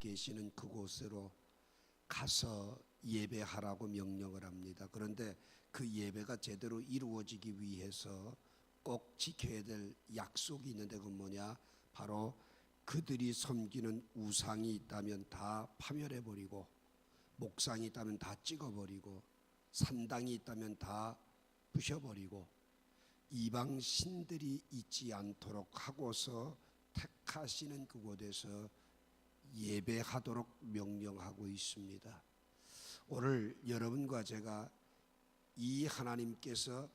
계시는 그곳으로 가서 예배하라고 명령을 합니다. 그런데 그 예배가 제대로 이루어지기 위해서 꼭 지켜야 될 약속이 있는데 그건 뭐냐? 바로 그들이 섬기는 우상이 있다면 다 파멸해버리고, 목상이 있다면 다 찍어버리고, 산당이 있다면 다 부셔버리고, 이방 신들이 있지 않도록 하고서 택하시는 그곳에서 예배하도록 명령하고 있습니다. 오늘 여러분과 제가 이 하나님께서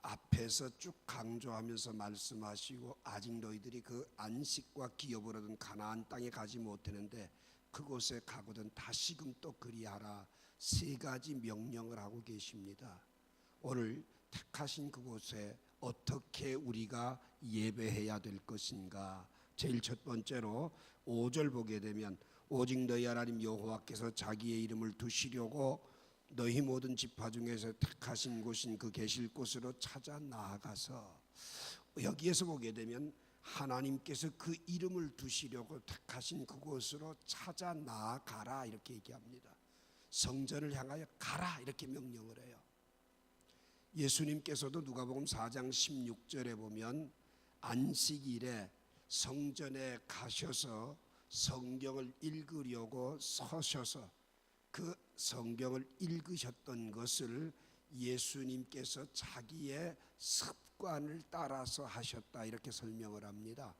앞에서 쭉 강조하면서 말씀하시고 아직 너희들이 그 안식과 기업을 얻은 가나안 땅에 가지 못했는데 그곳에 가거든 다시금 또 그리하라, 세 가지 명령을 하고 계십니다. 오늘 택하신 그곳에 어떻게 우리가 예배해야 될 것인가? 제일 첫 번째로 5절 보게 되면 오직 너희 하나님 여호와께서 자기의 이름을 두시려고 너희 모든 지파 중에서 택하신 곳인 그 계실 곳으로 찾아 나아가서, 여기에서 보게 되면 하나님께서 그 이름을 두시려고 택하신 그곳으로 찾아 나아가라 이렇게 얘기합니다. 성전을 향하여 가라 이렇게 명령을 해요. 예수님께서도 누가복음 4장 16절에 보면 안식일에 성전에 가셔서 성경을 읽으려고 서셔서 그 성경을 읽으셨던 것을 예수님께서 자기의 습관을 따라서 하셨다 이렇게 설명을 합니다.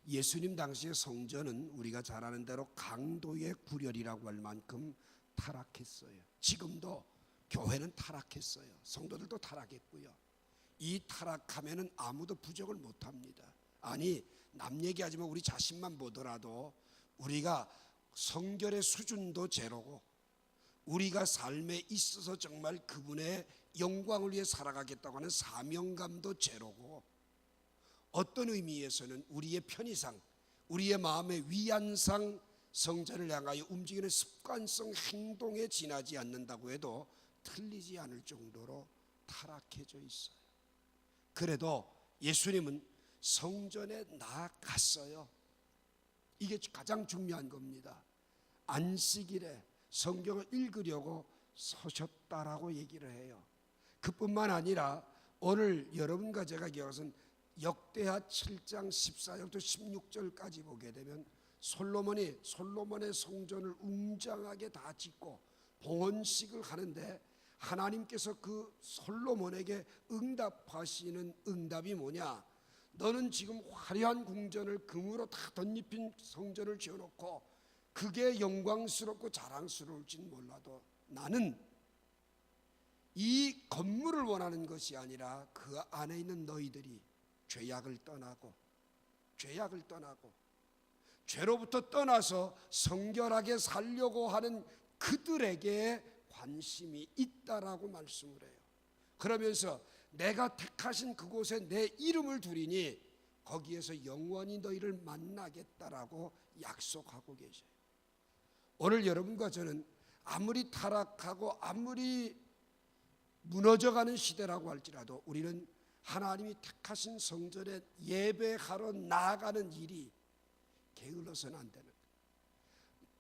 예수님 당시의 성전은 우리가 잘 아는 대로 강도의 구렬이라고 할 만큼 타락했어요. 지금도 교회는 타락했어요. 성도들도 타락했고요. 이 타락하면은 아무도 부정을 못합니다. 아니, 남 얘기하지만 우리 자신만 보더라도 우리가 성결의 수준도 제로고, 우리가 삶에 있어서 정말 그분의 영광을 위해 살아가겠다고 하는 사명감도 제로고, 어떤 의미에서는 우리의 편의상, 우리의 마음의 위안상 성전을 향하여 움직이는 습관성 행동에 지나지 않는다고 해도 틀리지 않을 정도로 타락해져 있어요. 그래도 예수님은 성전에 나아갔어요. 이게 가장 중요한 겁니다. 안식일에 성경을 읽으려고 서셨다라고 얘기를 해요. 그뿐만 아니라 오늘 여러분과 제가 기억하는 역대하 7장 14절부터 16절까지 보게 되면 솔로몬의 성전을 웅장하게 다 짓고 봉헌식을 하는데 하나님께서 그 솔로몬에게 응답하시는 응답이 뭐냐? 너는 지금 화려한 궁전을 금으로 다 덧입힌 성전을 지어놓고 그게 영광스럽고 자랑스러울지는 몰라도 나는 이 건물을 원하는 것이 아니라 그 안에 있는 너희들이 죄악을 떠나고 죄로부터 떠나서 성결하게 살려고 하는 그들에게 관심이 있다라고 말씀을 해요. 그러면서 내가 택하신 그곳에 내 이름을 두리니 거기에서 영원히 너희를 만나겠다라고 약속하고 계셔요. 오늘 여러분과 저는 아무리 타락하고 아무리 무너져가는 시대라고 할지라도 우리는 하나님이 택하신 성전에 예배하러 나아가는 일이 게을러서는 안 되는 거예요.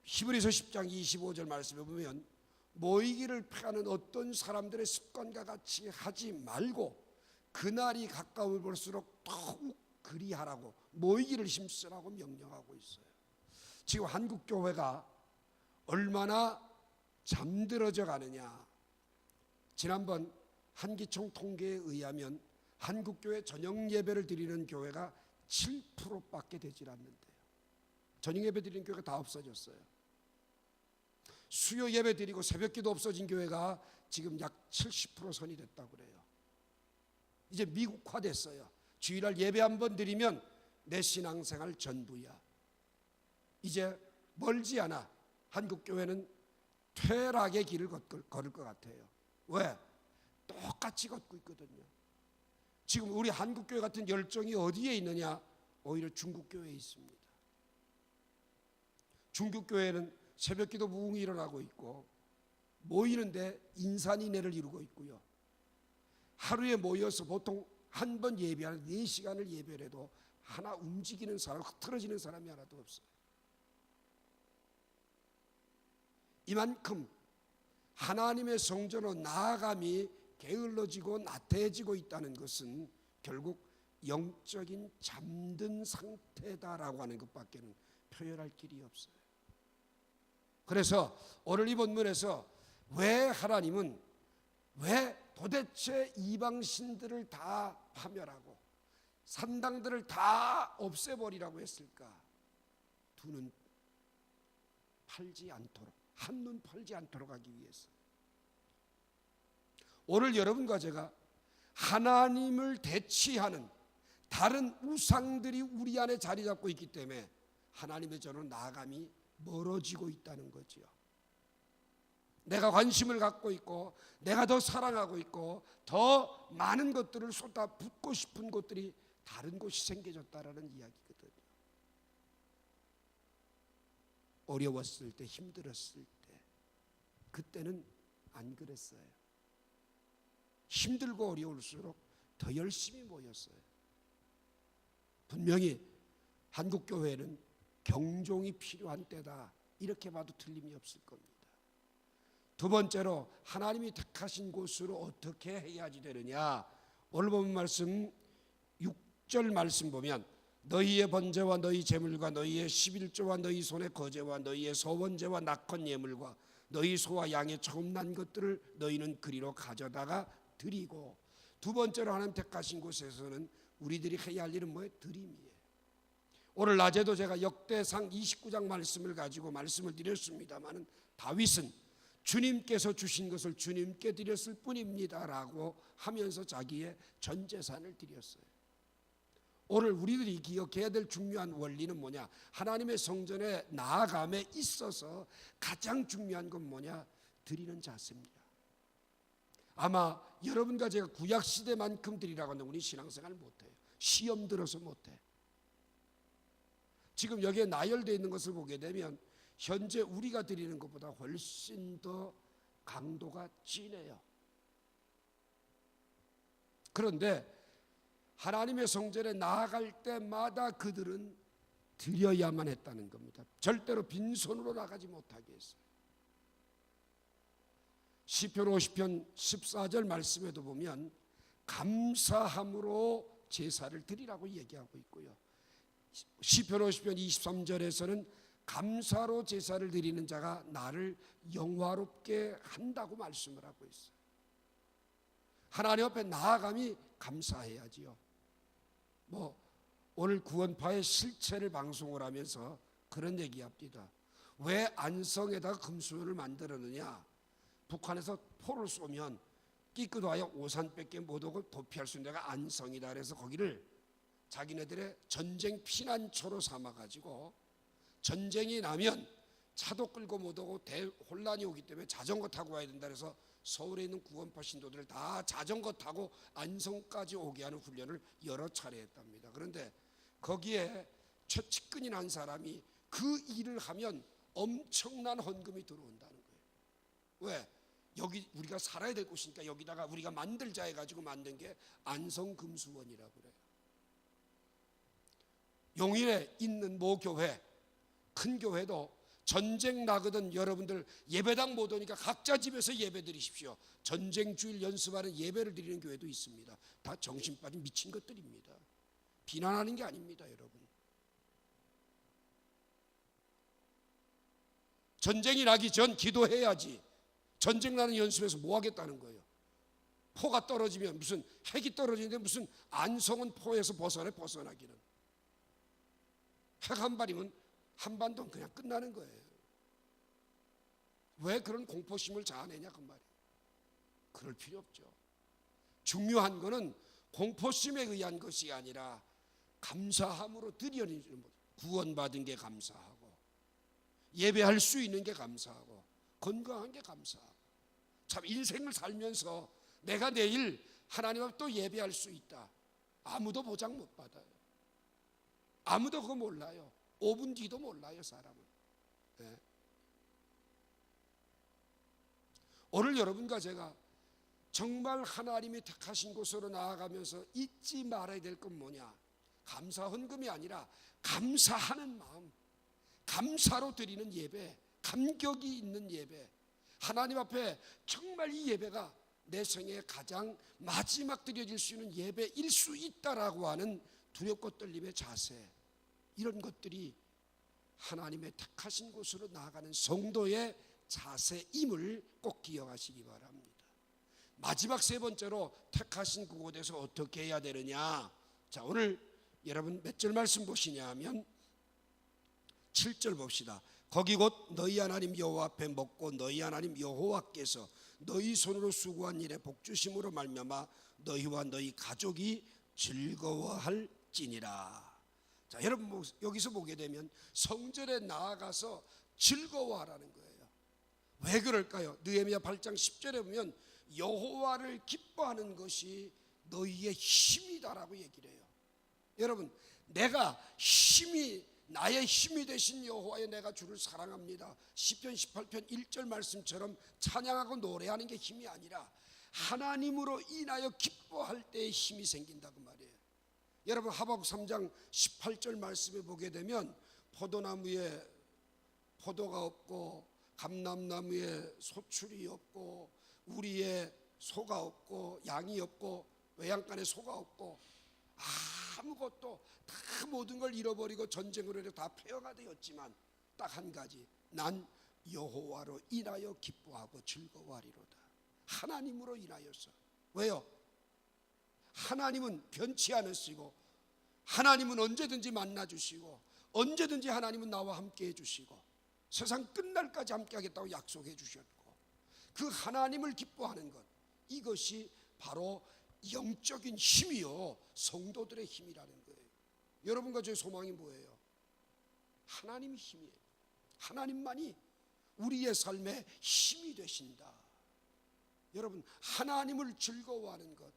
히브리서 10장 25절 말씀에 보면 모이기를 피하는 어떤 사람들의 습관과 같이 하지 말고 그날이 가까움을 볼수록 더욱 그리하라고, 모이기를 힘쓰라고 명령하고 있어요. 지금 한국 교회가 얼마나 잠들어져 가느냐. 지난번 한기총 통계에 의하면 한국 교회 저녁 예배를 드리는 교회가 7%밖에 되질 않는데요. 저녁 예배 드리는 교회가 다 없어졌어요. 수요 예배 드리고 새벽기도 없어진 교회가 지금 약 70% 선이 됐다고 그래요. 이제 미국화됐어요. 주일날 예배 한 번 드리면 내 신앙생활 전부야. 이제 멀지 않아 한국 교회는 퇴락의 길을 걸을 것 같아요. 왜? 똑같이 걷고 있거든요. 지금 우리 한국 교회 같은 열정이 어디에 있느냐? 오히려 중국 교회에 있습니다. 중국 교회는 새벽기도 무궁히 일어나고 있고 모이는데 인산인해를 이루고 있고요. 하루에 모여서 보통 한 번 예배하는 4시간을 예배를 해도 하나 움직이는 사람, 흐트러지는 사람이 하나도 없어요. 이만큼 하나님의 성전으로 나아감이 게을러지고 나태해지고 있다는 것은 결국 영적인 잠든 상태다라고 하는 것밖에는 표현할 길이 없어요. 그래서 오늘 이 본문에서 왜 하나님은 왜 도대체 이방신들을 다 파멸하고 산당들을 다 없애버리라고 했을까? 두 눈 팔지 않도록, 한눈 팔지 않도록 하기 위해서. 오늘 여러분과 제가 하나님을 대치하는 다른 우상들이 우리 안에 자리 잡고 있기 때문에 하나님의 전으로 나아감이 멀어지고 있다는 거죠. 내가 관심을 갖고 있고 내가 더 사랑하고 있고 더 많은 것들을 쏟아붓고 싶은 것들이 다른 곳이 생겨졌다라는 이야기거든요. 어려웠을 때, 힘들었을 때, 그때는 안 그랬어요. 힘들고 어려울수록 더 열심히 모였어요. 분명히 한국교회는 경종이 필요한 때다, 이렇게 봐도 틀림이 없을 겁니다. 두 번째로 하나님이 택하신 곳으로 어떻게 해야지 되느냐. 오늘 본 말씀 6절 말씀 보면 너희의 번제와 너희 제물과 너희의 11조와 너희 손의 거제와 너희의 소번제와 낙헌 예물과 너희 소와 양의 처음 난 것들을 너희는 그리로 가져다가 드리고, 두 번째로 하나님 택하신 곳에서는 우리들이 해야 할 일은 뭐예요? 드림이에요. 오늘 낮에도 제가 역대상 29장 말씀을 가지고 말씀을 드렸습니다마는 다윗은 주님께서 주신 것을 주님께 드렸을 뿐입니다라고 하면서 자기의 전 재산을 드렸어요. 오늘 우리들이 기억해야 될 중요한 원리는 뭐냐? 하나님의 성전에 나아감에 있어서 가장 중요한 건 뭐냐? 드리는 자세입니다. 아마 여러분과 제가 구약시대만큼 드리라고 하면 우리 신앙생활 못해요. 시험 들어서 못해. 지금 여기에 나열되어 있는 것을 보게 되면 현재 우리가 드리는 것보다 훨씬 더 강도가 진해요. 그런데 하나님의 성전에 나아갈 때마다 그들은 드려야만 했다는 겁니다. 절대로 빈손으로 나가지 못하게 했어요. 시편 50편 14절 말씀에도 보면 감사함으로 제사를 드리라고 얘기하고 있고요. 시편 50편 23절에서는 감사로 제사를 드리는 자가 나를 영화롭게 한다고 말씀을 하고 있어요. 하나님 앞에 나아감이 감사해야지요. 오늘 구원파의 실체를 방송을 하면서 그런 얘기합니다. 왜 안성에다가 금수원을 만들었느냐? 북한에서 포를 쏘면 끼끄도하여 오산밖에 못오고 도피할 수 있는 데가 안성이다. 그래서 거기를 자기네들의 전쟁 피난처로 삼아가지고 전쟁이 나면 차도 끌고 못오고 대혼란이 오기 때문에 자전거 타고 와야 된다. 그래서 서울에 있는 구원파 신도들을 다 자전거 타고 안성까지 오게 하는 훈련을 여러 차례 했답니다. 그런데 거기에 최측근이 난 사람이 그 일을 하면 엄청난 헌금이 들어온다는 거예요. 왜? 여기 우리가 살아야 될 곳이니까 여기다가 우리가 만들자 해가지고 만든 게 안성금수원이라고 그래요. 용인에 있는 모 교회, 큰 교회도 전쟁 나거든 여러분들 예배당 못 오니까 각자 집에서 예배 드리십시오. 전쟁 주일 연습하는 예배를 드리는 교회도 있습니다. 다 정신 빠진 미친 것들입니다. 비난하는 게 아닙니다, 여러분. 전쟁이 나기 전 기도해야지. 전쟁 나는 연습에서 뭐 하겠다는 거예요? 포가 떨어지면 무슨 핵이 떨어지는데 무슨 안성은 포에서 벗어나기는. 핵 한 발이면 한반도는 그냥 끝나는 거예요. 왜 그런 공포심을 자아내냐 그 말이에요. 그럴 필요 없죠. 중요한 거는 공포심에 의한 것이 아니라 감사함으로 드리는 것. 구원받은 게 감사하고 예배할 수 있는 게 감사하고 건강한 게 감사하고, 참 인생을 살면서 내가 내일 하나님 앞에 또 예배할 수 있다. 아무도 보장 못 받아요. 아무도 그거 몰라요. 5분 뒤도 몰라요, 사람은. 네. 오늘 여러분과 제가 정말 하나님이 택하신 곳으로 나아가면서 잊지 말아야 될 건 뭐냐? 감사 헌금이 아니라 감사하는 마음, 감사로 드리는 예배, 감격이 있는 예배, 하나님 앞에 정말 이 예배가 내 생에 가장 마지막 드려질 수 있는 예배일 수 있다라고 하는 두렵고 떨림의 자세, 이런 것들이 하나님의 택하신 곳으로 나아가는 성도의 자세임을 꼭 기억하시기 바랍니다. 마지막 세 번째로 택하신 그곳에서 어떻게 해야 되느냐. 자, 오늘 여러분 몇 절 말씀 보시냐 하면 7절 봅시다. 거기 곧 너희 하나님 여호와 앞에 먹고 너희 하나님 여호와께서 너희 손으로 수고한 일에 복주심으로 말미암아 너희와 너희 가족이 즐거워할지니라. 자, 여러분 여기서 보게 되면 성전에 나아가서 즐거워하라는 거예요. 왜 그럴까요? 느헤미야 8장 10절에 보면 여호와를 기뻐하는 것이 너희의 힘이다라고 얘기를 해요. 여러분, 내가 나의 힘이 되신 여호와여 내가 주를 사랑합니다. 시편 18편 1절 말씀처럼 찬양하고 노래하는 게 힘이 아니라 하나님으로 인하여 기뻐할 때에 힘이 생긴다 그 말이에요. 여러분 하박국 3장 18절 말씀에 보게 되면 포도나무에 포도가 없고 감람나무에 소출이 없고 우리의 소가 없고 양이 없고 외양간에 소가 없고 아무것도 다 모든 걸 잃어버리고 전쟁으로 해서 다 폐허가 되었지만 딱 한 가지, 난 여호와로 인하여 기뻐하고 즐거워하리로다. 하나님으로 인하여서. 왜요? 하나님은 변치 않으시고 하나님은 언제든지 만나주시고 언제든지 하나님은 나와 함께 해주시고 세상 끝날까지 함께 하겠다고 약속해 주셨고 그 하나님을 기뻐하는 것, 이것이 바로 영적인 힘이요 성도들의 힘이라는 거예요. 여러분과 저의 소망이 뭐예요? 하나님이 힘이에요. 하나님만이 우리의 삶에 힘이 되신다. 여러분, 하나님을 즐거워하는 것,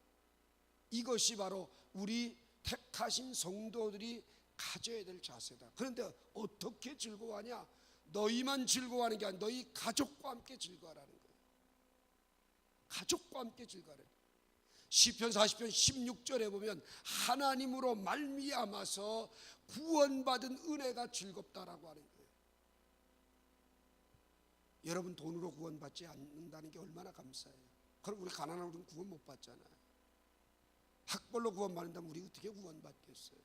이것이 바로 우리 택하신 성도들이 가져야 될 자세다. 그런데 어떻게 즐거워하냐? 너희만 즐거워하는 게 아니라 너희 가족과 함께 즐거워하라는 거예요. 가족과 함께 즐거워하라. 시편 40편 16절에 보면 하나님으로 말미암아서 구원받은 은혜가 즐겁다라고 하는 거예요. 여러분, 돈으로 구원받지 않는다는 게 얼마나 감사해요. 그럼 우리 가난한 우리는 구원 못 받잖아요. 학벌로 구원받는다면 우리 어떻게 구원받겠어요?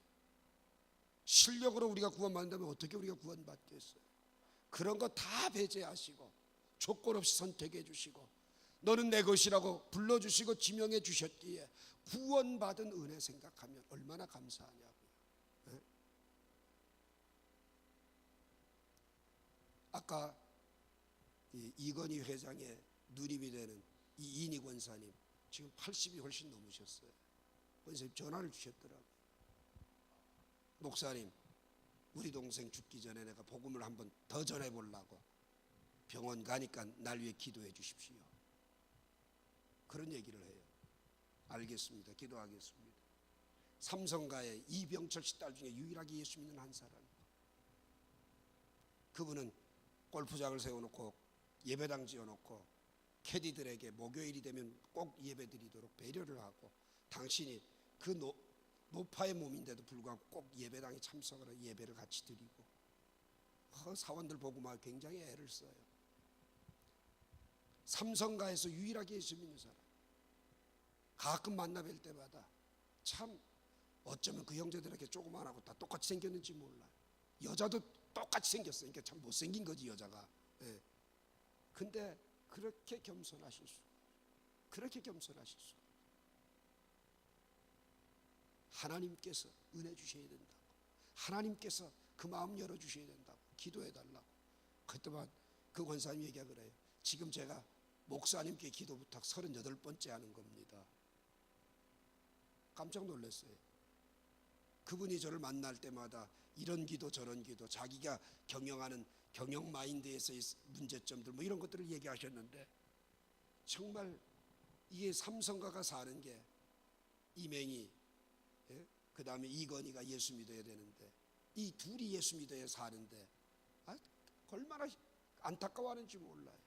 실력으로 우리가 구원받는다면 어떻게 우리가 구원받겠어요? 그런 거 다 배제하시고 조건 없이 선택해 주시고 너는 내 것이라고 불러주시고 지명해 주셨기에 구원받은 은혜 생각하면 얼마나 감사하냐고요. 네? 아까 이건희 회장의 누님이 되는 이인희 권사님 지금 80이 훨씬 넘으셨어요. 권사님 전화를 주셨더라고요. 목사님, 우리 동생 죽기 전에 내가 복음을 한번 더 전해보려고 병원 가니까 날 위해 기도해 주십시오. 그런 얘기를 해요. 알겠습니다. 기도하겠습니다. 삼성가의 이병철 씨 딸 중에 유일하게 예수 믿는 한 사람. 그분은 골프장을 세워놓고 예배당 지어놓고 캐디들에게 목요일이 되면 꼭 예배 드리도록 배려를 하고 당신이 그 노파의 몸인데도 불구하고 꼭 예배당에 참석을 하고 예배를 같이 드리고 사원들 보고 막 굉장히 애를 써요. 삼성가에서 유일하게 예수 믿는 사람. 가끔 만나 뵐 때마다 참 어쩌면 그 형제들에게 조그만하고 다 똑같이 생겼는지 몰라요. 여자도 똑같이 생겼어요. 그러니까 참 못생긴 거지 여자가. 예. 근데 그렇게 겸손하실 수, 그렇게 겸손하실 수. 하나님께서 은혜 주셔야 된다고. 하나님께서 그 마음 열어주셔야 된다고. 기도해달라고. 그때만 그 권사님 얘기가 그래요. 지금 제가 목사님께 기도 부탁 38번째 하는 겁니다. 깜짝 놀랐어요. 그분이 저를 만날 때마다 이런 기도 저런 기도 자기가 경영하는 경영 마인드에서의 문제점들 뭐 이런 것들을 얘기하셨는데 정말 이게 삼성가가 사는 게 이맹이 그 다음에 이건희가 예수 믿어야 되는데 이 둘이 예수 믿어야 사는데 얼마나 안타까워하는지 몰라요.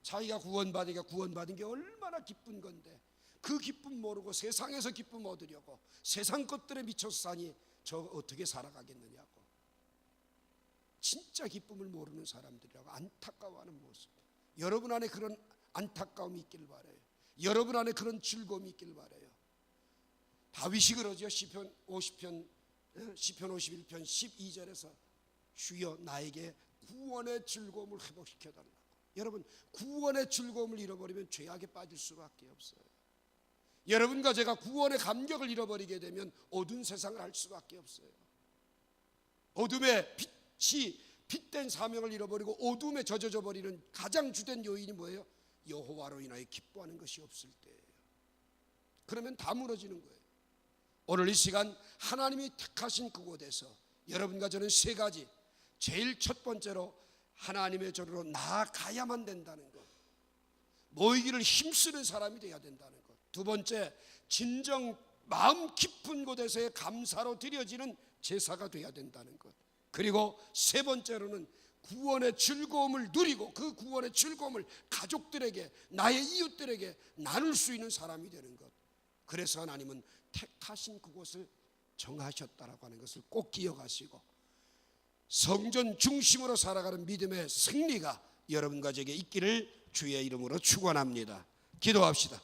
자기가 구원받은 게 얼마나 기쁜 건데 그 기쁨 모르고 세상에서 기쁨 얻으려고 세상 것들에 미쳐서 사니 저 어떻게 살아가겠느냐고. 진짜 기쁨을 모르는 사람들이라고 안타까워하는 모습. 여러분 안에 그런 안타까움이 있길 바라요. 여러분 안에 그런 즐거움이 있길 바라요. 다윗이 그러죠. 시편 51편 12절에서 주여 나에게 구원의 즐거움을 회복시켜 달라고. 여러분, 구원의 즐거움을 잃어버리면 죄악에 빠질 수밖에 없어요. 여러분과 제가 구원의 감격을 잃어버리게 되면 어두운 세상을 할 수밖에 없어요. 어둠의 빛이 빛된 사명을 잃어버리고 어둠에 젖어져 버리는 가장 주된 요인이 뭐예요? 여호와로 인하여 기뻐하는 것이 없을 때예요. 그러면 다 무너지는 거예요. 오늘 이 시간 하나님이 택하신 그곳에서 여러분과 저는 세 가지, 제일 첫 번째로 하나님의 절로 나아가야만 된다는 것, 모이기를 힘쓰는 사람이 되어야 된다는 것. 두 번째, 진정 마음 깊은 곳에서의 감사로 드려지는 제사가 되어야 된다는 것. 그리고 세 번째로는 구원의 즐거움을 누리고 그 구원의 즐거움을 가족들에게, 나의 이웃들에게 나눌 수 있는 사람이 되는 것. 그래서 하나님은 택하신 그곳을 정하셨다라고 하는 것을 꼭 기억하시고, 성전 중심으로 살아가는 믿음의 승리가 여러분과 제게 있기를 주의 이름으로 축원합니다. 기도합시다.